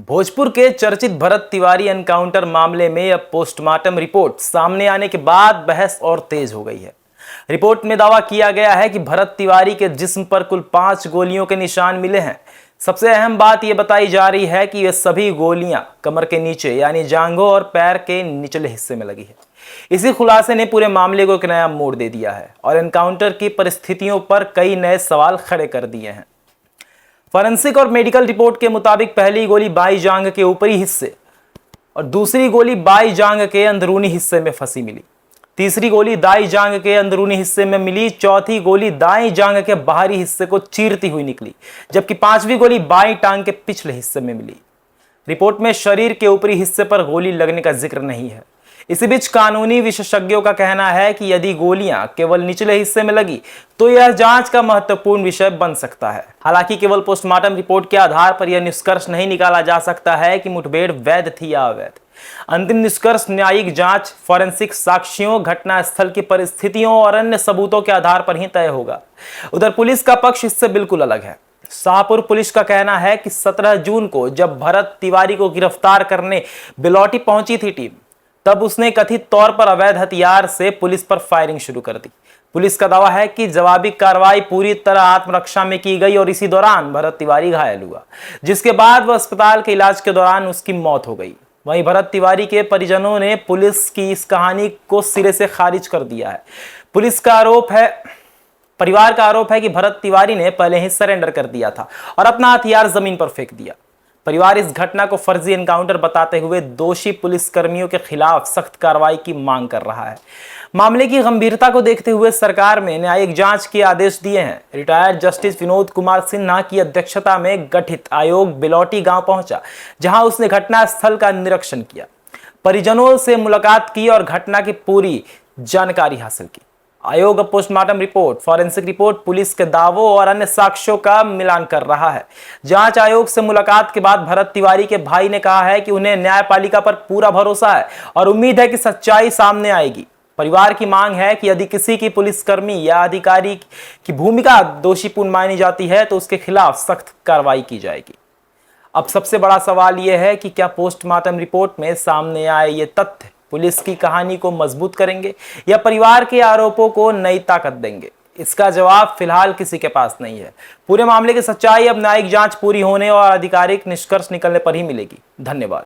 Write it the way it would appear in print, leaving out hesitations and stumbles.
भोजपुर के चर्चित भरत तिवारी एनकाउंटर मामले में अब पोस्टमार्टम रिपोर्ट सामने आने के बाद बहस और तेज हो गई है। रिपोर्ट में दावा किया गया है कि भरत तिवारी के जिस्म पर कुल 5 गोलियों के निशान मिले हैं। सबसे अहम बात यह बताई जा रही है कि ये सभी गोलियां कमर के नीचे यानी जांघों और पैर के निचले हिस्से में लगी है। इसी खुलासे ने पूरे मामले को एक नया मोड़ दे दिया है और एनकाउंटर की परिस्थितियों पर कई नए सवाल खड़े कर दिए हैं। फॉरेंसिक और मेडिकल रिपोर्ट के मुताबिक पहली गोली बाईं जांघ के ऊपरी हिस्से और दूसरी गोली बाईं जांघ के अंदरूनी हिस्से में फंसी मिली। तीसरी गोली दाईं जांघ के अंदरूनी हिस्से में मिली। चौथी गोली दाईं जांघ के बाहरी हिस्से को चीरती हुई निकली, जबकि 5वीं गोली बाईं टांग के पिछले हिस्से में मिली। रिपोर्ट में शरीर के ऊपरी हिस्से पर गोली लगने का जिक्र नहीं है। इसी बीच कानूनी विशेषज्ञों का कहना है कि यदि गोलियां केवल निचले हिस्से में लगी तो यह जांच का महत्वपूर्ण विषय बन सकता है। हालांकि केवल पोस्टमार्टम रिपोर्ट के आधार पर यह निष्कर्ष नहीं निकाला जा सकता है कि मुठभेड़ वैध थी या अवैध। अंतिम निष्कर्ष न्यायिक जांच, फॉरेंसिक साक्ष्यों, घटनास्थल की परिस्थितियों और अन्य सबूतों के आधार पर ही तय होगा। उधर पुलिस का पक्ष इससे बिल्कुल अलग है। शाहपुर पुलिस का कहना है कि 17 जून को जब भरत तिवारी को गिरफ्तार करने बिलौटी पहुंची थी टीम, तब उसने कथित तौर पर अवैध हथियार से पुलिस पर फायरिंग शुरू कर दी। पुलिस का दावा है कि जवाबी कार्रवाई पूरी तरह आत्मरक्षा में की गई और इसी दौरान भरत तिवारी घायल हुआ, जिसके बाद वह अस्पताल के इलाज के दौरान उसकी मौत हो गई। वहीं भरत तिवारी के परिजनों ने पुलिस की इस कहानी को सिरे से खारिज कर दिया है। परिवार का आरोप है कि भरत तिवारी ने पहले ही सरेंडर कर दिया था और अपना हथियार जमीन पर फेंक दिया। परिवार इस घटना को फर्जी एनकाउंटर बताते हुए दोषी पुलिसकर्मियों के खिलाफ सख्त कार्रवाई की मांग कर रहा है। मामले की गंभीरता को देखते हुए सरकार में न्यायिक जांच के आदेश दिए हैं। रिटायर्ड जस्टिस विनोद कुमार सिन्हा की अध्यक्षता में गठित आयोग बिलौटी गांव पहुंचा, जहां उसने घटनास्थल का निरीक्षण किया, परिजनों से मुलाकात की और घटना की पूरी जानकारी हासिल की। आयोग अब postmortem report, forensic report, police के दावों और अन्य साक्ष्यों का मिलान कर रहा है। जांच आयोग से मुलाकात के बाद भरत तिवारी के भाई ने कहा है कि उन्हें न्यायपालिका पर पूरा भरोसा है और उम्मीद है कि सच्चाई सामने आएगी। परिवार की मांग है कि यदि किसी की पुलिसकर्मी या अधिकारी की भूमिका दोषीपूर्ण मानी जाती है तो उसके खिलाफ सख्त कार्रवाई की जाएगी। अब सबसे बड़ा सवाल यह है कि क्या पोस्टमार्टम रिपोर्ट में सामने आए ये तथ्य पुलिस की कहानी को मजबूत करेंगे या परिवार के आरोपों को नई ताकत देंगे? इसका जवाब फिलहाल किसी के पास नहीं है। पूरे मामले की सच्चाई अब न्यायिक जांच पूरी होने और आधिकारिक निष्कर्ष निकलने पर ही मिलेगी। धन्यवाद।